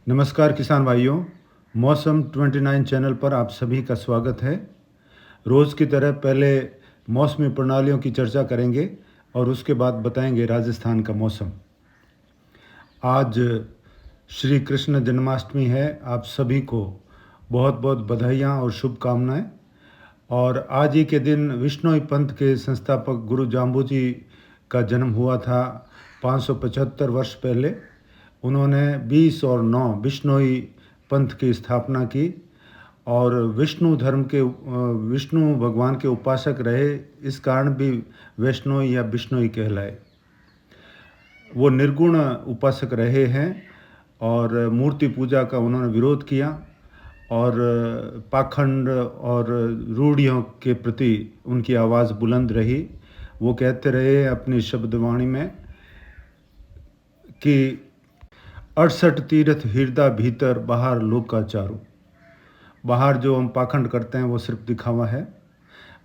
नमस्कार किसान भाइयों। मौसम 29 चैनल पर आप सभी का स्वागत है। रोज़ की तरह पहले मौसमी प्रणालियों की चर्चा करेंगे और उसके बाद बताएंगे राजस्थान का मौसम। आज श्री कृष्ण जन्माष्टमी है। आप सभी को बहुत बहुत बधाइयाँ और शुभकामनाएं। और आज ही के दिन विश्नोई पंथ के संस्थापक गुरु जाम्बू जी का जन्म हुआ था 575 वर्ष पहले। उन्होंने 20 और 9 बिश्नोई पंथ की स्थापना की और विष्णु धर्म के विष्णु भगवान के उपासक रहे। इस कारण भी वैष्णोई या बिश्नोई कहलाए। वो निर्गुण उपासक रहे हैं और मूर्ति पूजा का उन्होंने विरोध किया और पाखंड और रूढ़ियों के प्रति उनकी आवाज़ बुलंद रही। वो कहते रहे अपनी शब्दवाणी में कि 68 तीर्थ हृदय भीतर, बाहर लोकाचारू। बाहर जो हम पाखंड करते हैं वो सिर्फ दिखावा है।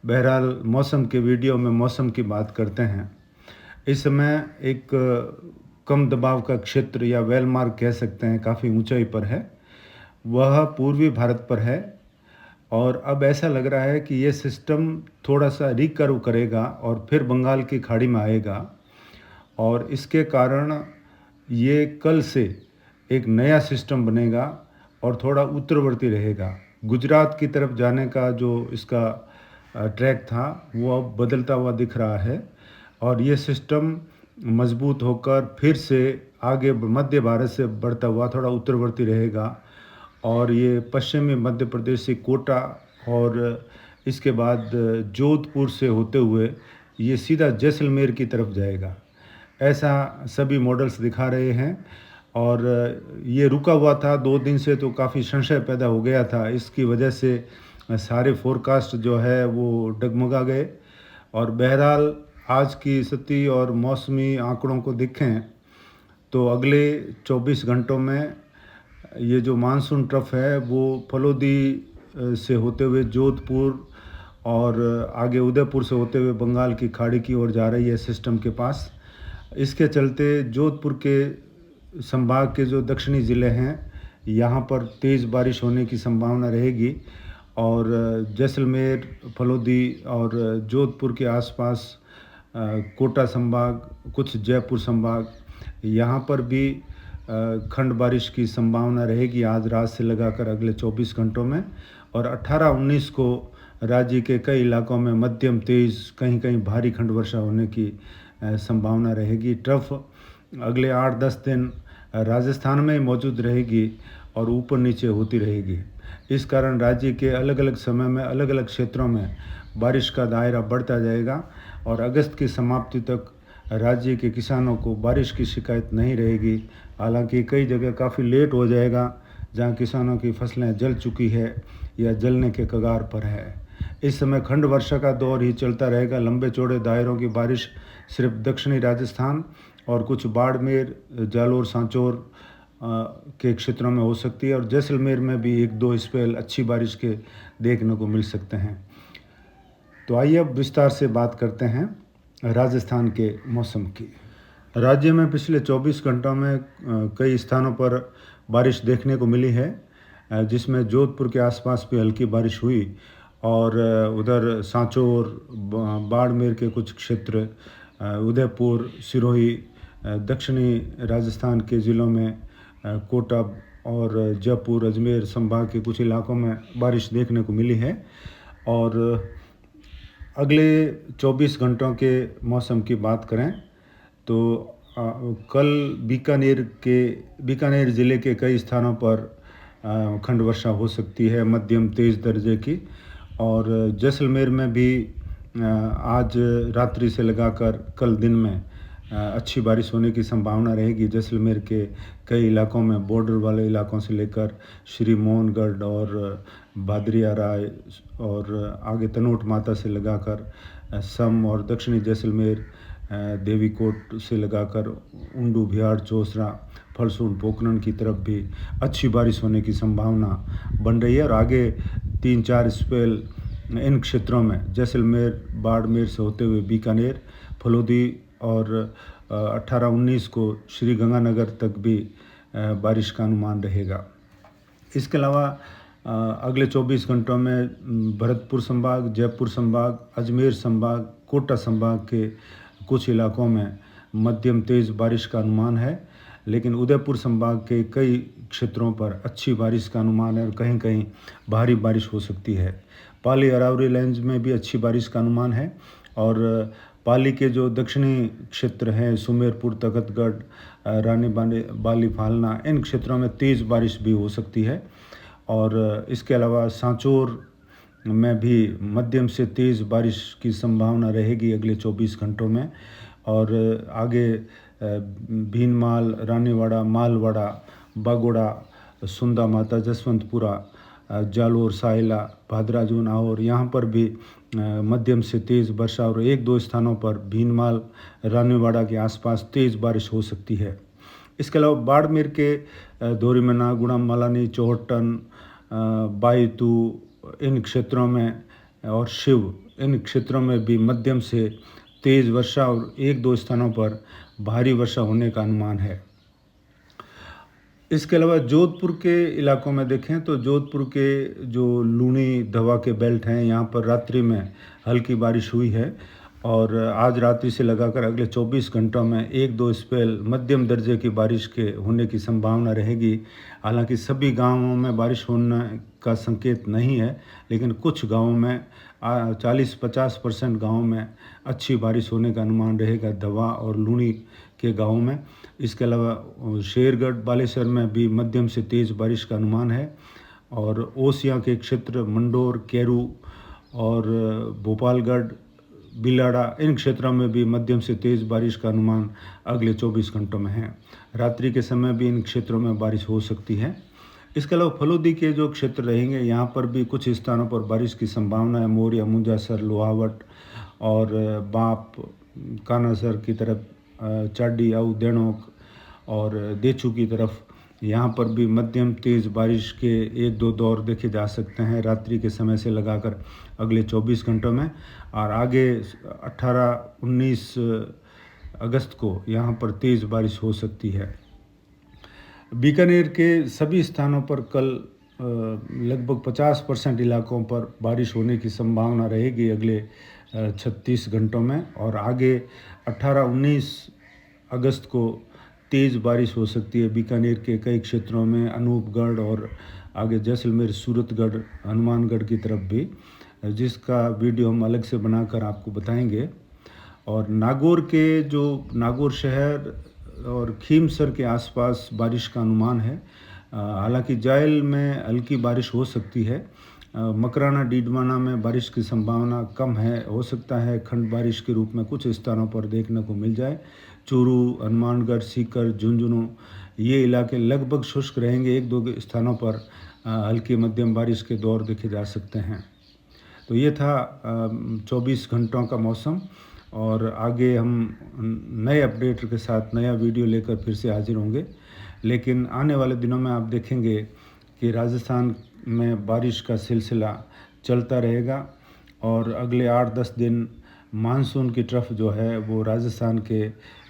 बहरहाल मौसम के वीडियो में मौसम की बात करते हैं। इस समय एक कम दबाव का क्षेत्र या वेलमार्क कह सकते हैं, काफ़ी ऊंचाई पर है। वह पूर्वी भारत पर है और अब ऐसा लग रहा है कि ये सिस्टम थोड़ा सा रिकर्व करेगा और फिर बंगाल की खाड़ी में आएगा और इसके कारण ये कल से एक नया सिस्टम बनेगा और थोड़ा उत्तरवर्ती रहेगा। गुजरात की तरफ जाने का जो इसका ट्रैक था वो अब बदलता हुआ दिख रहा है और ये सिस्टम मजबूत होकर फिर से आगे मध्य भारत से बढ़ता हुआ थोड़ा उत्तरवर्ती रहेगा और ये पश्चिमी मध्य प्रदेश से कोटा और इसके बाद जोधपुर से होते हुए ये सीधा जैसलमेर की तरफ जाएगा। ऐसा सभी मॉडल्स दिखा रहे हैं और ये रुका हुआ था 2 दिन से, तो काफ़ी संशय पैदा हो गया था। इसकी वजह से सारे फोरकास्ट जो है वो डगमगा गए और बहरहाल आज की स्थिति और मौसमी आंकड़ों को देखें तो अगले 24 घंटों में ये जो मानसून ट्रफ है वो फलोदी से होते हुए जोधपुर और आगे उदयपुर से होते हुए बंगाल की खाड़ी की ओर जा रही है सिस्टम के पास। इसके चलते जोधपुर के संभाग के जो दक्षिणी ज़िले हैं यहाँ पर तेज़ बारिश होने की संभावना रहेगी और जैसलमेर, फलोदी और जोधपुर के आसपास कोटा संभाग, कुछ जयपुर संभाग, यहाँ पर भी खंड बारिश की संभावना रहेगी आज रात से लगाकर अगले 24 घंटों में। और 18-19 को राज्य के कई इलाकों में मध्यम तेज़, कहीं कहीं भारी खंड वर्षा होने की संभावना रहेगी। ट्रफ अगले 8-10 दिन राजस्थान में मौजूद रहेगी और ऊपर नीचे होती रहेगी। इस कारण राज्य के अलग अलग समय में अलग अलग क्षेत्रों में बारिश का दायरा बढ़ता जाएगा और अगस्त की समाप्ति तक राज्य के किसानों को बारिश की शिकायत नहीं रहेगी। हालांकि कई जगह काफ़ी लेट हो जाएगा जहां किसानों की फसलें जल चुकी है या जलने के कगार पर है। इस समय खंड वर्षा का दौर ही चलता रहेगा। लंबे चौड़े दायरों की बारिश सिर्फ दक्षिणी राजस्थान और कुछ बाड़मेर, जालोर, सांचौर के क्षेत्रों में हो सकती है और जैसलमेर में भी 1-2 स्पेल अच्छी बारिश के देखने को मिल सकते हैं। तो आइए अब विस्तार से बात करते हैं राजस्थान के मौसम की। राज्य में पिछले 24 घंटों में कई स्थानों पर बारिश देखने को मिली है, जिसमें जोधपुर के आसपास भी हल्की बारिश हुई और उधर सांचौर, बाड़मेर के कुछ क्षेत्र, उदयपुर, सिरोही, दक्षिणी राजस्थान के ज़िलों में कोटा और जयपुर, अजमेर संभाग के कुछ इलाकों में बारिश देखने को मिली है। और अगले 24 घंटों के मौसम की बात करें तो कल बीकानेर ज़िले के कई स्थानों पर खंड वर्षा हो सकती है मध्यम तेज़ दर्जे की और जैसलमेर में भी आज रात्रि से लगाकर कल दिन में अच्छी बारिश होने की संभावना रहेगी। जैसलमेर के कई इलाकों में, बॉर्डर वाले इलाकों से लेकर श्री मोहनगढ़ और भादरिया राय और आगे तनोट माता से लगाकर सम और दक्षिणी जैसलमेर, देवीकोट से लगाकर उंडू, बिहार, चौसरा, फलसून, पोखरण की तरफ भी अच्छी बारिश होने की संभावना बन रही है। और आगे 3-4 स्पेल इन क्षेत्रों में जैसलमेर, बाड़मेर से होते हुए बीकानेर, फलोदी और 18-19 को श्री गंगानगर तक भी बारिश का अनुमान रहेगा। इसके अलावा अगले 24 घंटों में भरतपुर संभाग, जयपुर संभाग, अजमेर संभाग, कोटा संभाग के कुछ इलाकों में मध्यम तेज़ बारिश का अनुमान है, लेकिन उदयपुर संभाग के कई क्षेत्रों पर अच्छी बारिश का अनुमान है और कहीं कहीं भारी बारिश हो सकती है। पाली अरावली रेंज में भी अच्छी बारिश का अनुमान है और पाली के जो दक्षिणी क्षेत्र हैं, सुमेरपुर, तखतगढ़, रानी बाली, फालना, इन क्षेत्रों में तेज़ बारिश भी हो सकती है। और इसके अलावा सांचौर में भी मध्यम से तेज़ बारिश की संभावना रहेगी अगले 24 घंटों में। और आगे भीनमाल, रानीवाड़ा, मालवाड़ा, बागोड़ा, सुंदा माता, जसवंतपुरा, जालोर, साइला, भादराजून और यहाँ पर भी मध्यम से तेज़ वर्षा और 1-2 स्थानों पर भीनमाल, रानीवाड़ा के आसपास तेज़ बारिश हो सकती है। इसके अलावा बाड़मेर के धोरीमना, गुणा, मलानी, चौहटन, बायतू, इन क्षेत्रों में और शिव, इन क्षेत्रों में भी मध्यम से तेज़ वर्षा और 1-2 स्थानों पर भारी वर्षा होने का अनुमान है। इसके अलावा जोधपुर के इलाकों में देखें तो जोधपुर के जो लूनी दवा के बेल्ट हैं, यहाँ पर रात्रि में हल्की बारिश हुई है और आज रात्रि से लगाकर अगले 24 घंटों में 1-2 स्पेल मध्यम दर्जे की बारिश के होने की संभावना रहेगी। हालांकि सभी गांवों में बारिश होने का संकेत नहीं है, लेकिन कुछ गांवों में 40-50% गाँवों में अच्छी बारिश होने का अनुमान रहेगा, दवा और लूनी के गाँवों में। इसके अलावा शेरगढ़, बालेश्वर में भी मध्यम से तेज़ बारिश का अनुमान है और ओसियाँ के क्षेत्र, मंडोर, कैरू और भोपालगढ़, बिलाड़ा, इन क्षेत्रों में भी मध्यम से तेज़ बारिश का अनुमान अगले 24 घंटों में है। रात्रि के समय भी इन क्षेत्रों में बारिश हो सकती है। इसके अलावा फलोदी के जो क्षेत्र रहेंगे, यहाँ पर भी कुछ स्थानों पर बारिश की संभावना है। मोरिया, मुंजासर, लोहावट और बाप, कानासर की तरफ, चाडी, आऊ, देणोक और देचू की तरफ, यहाँ पर भी मध्यम तेज़ बारिश के 1-2 दौर देखे जा सकते हैं रात्रि के समय से लगाकर अगले 24 घंटों में। और आगे 18-19 अगस्त को यहाँ पर तेज़ बारिश हो सकती है। बीकानेर के सभी स्थानों पर कल लगभग 50% इलाकों पर बारिश होने की संभावना रहेगी अगले 36 घंटों में और आगे 18-19 अगस्त को तेज़ बारिश हो सकती है बीकानेर के कई क्षेत्रों में, अनूपगढ़ और आगे जैसलमेर, सूरतगढ़, हनुमानगढ़ की तरफ भी, जिसका वीडियो हम अलग से बनाकर आपको बताएंगे। और नागौर के जो नागौर शहर और खीमसर के आसपास बारिश का अनुमान है। हालांकि जायल में हल्की बारिश हो सकती है। मकराना, डीडवाना में बारिश की संभावना कम है, हो सकता है खंड बारिश के रूप में कुछ स्थानों पर देखने को मिल जाए। चूरू, हनुमानगढ़, सीकर, झुंझुनू, ये इलाके लगभग शुष्क रहेंगे। 1-2 स्थानों पर हल्की मध्यम बारिश के दौर देखे जा सकते हैं। तो ये था 24 घंटों का मौसम और आगे हम नए अपडेट के साथ नया वीडियो लेकर फिर से हाजिर होंगे। लेकिन आने वाले दिनों में आप देखेंगे कि राजस्थान में बारिश का सिलसिला चलता रहेगा और अगले 8-10 दिन मानसून की तरफ जो है वो राजस्थान के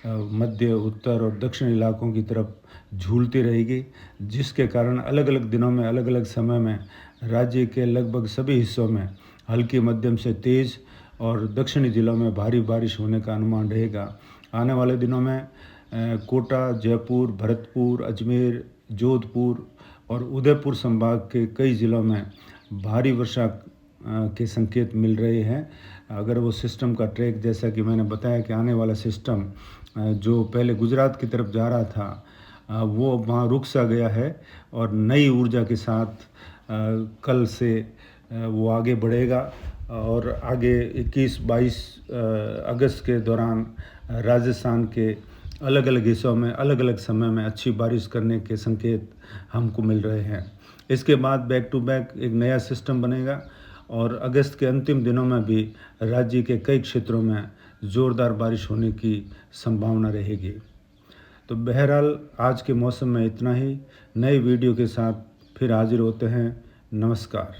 मध्य, उत्तर और दक्षिण इलाकों की तरफ झूलती रहेगी, जिसके कारण अलग अलग दिनों में अलग अलग समय में राज्य के लगभग सभी हिस्सों में हल्की मध्यम से तेज़ और दक्षिणी जिलों में भारी बारिश होने का अनुमान रहेगा। आने वाले दिनों में कोटा, जयपुर, भरतपुर, अजमेर, जोधपुर और उदयपुर संभाग के कई ज़िलों में भारी वर्षा के संकेत मिल रहे हैं। अगर वो सिस्टम का ट्रैक, जैसा कि मैंने बताया कि आने वाला सिस्टम जो पहले गुजरात की तरफ जा रहा था वो वहाँ रुक सा गया है और नई ऊर्जा के साथ कल से वो आगे बढ़ेगा और आगे 21-22 अगस्त के दौरान राजस्थान के अलग अलग हिस्सों में अलग अलग समय में अच्छी बारिश करने के संकेत हमको मिल रहे हैं। इसके बाद बैक टू बैक एक नया सिस्टम बनेगा और अगस्त के अंतिम दिनों में भी राज्य के कई क्षेत्रों में ज़ोरदार बारिश होने की संभावना रहेगी। तो बहरहाल आज के मौसम में इतना ही। नए वीडियो के साथ फिर हाजिर होते हैं। नमस्कार।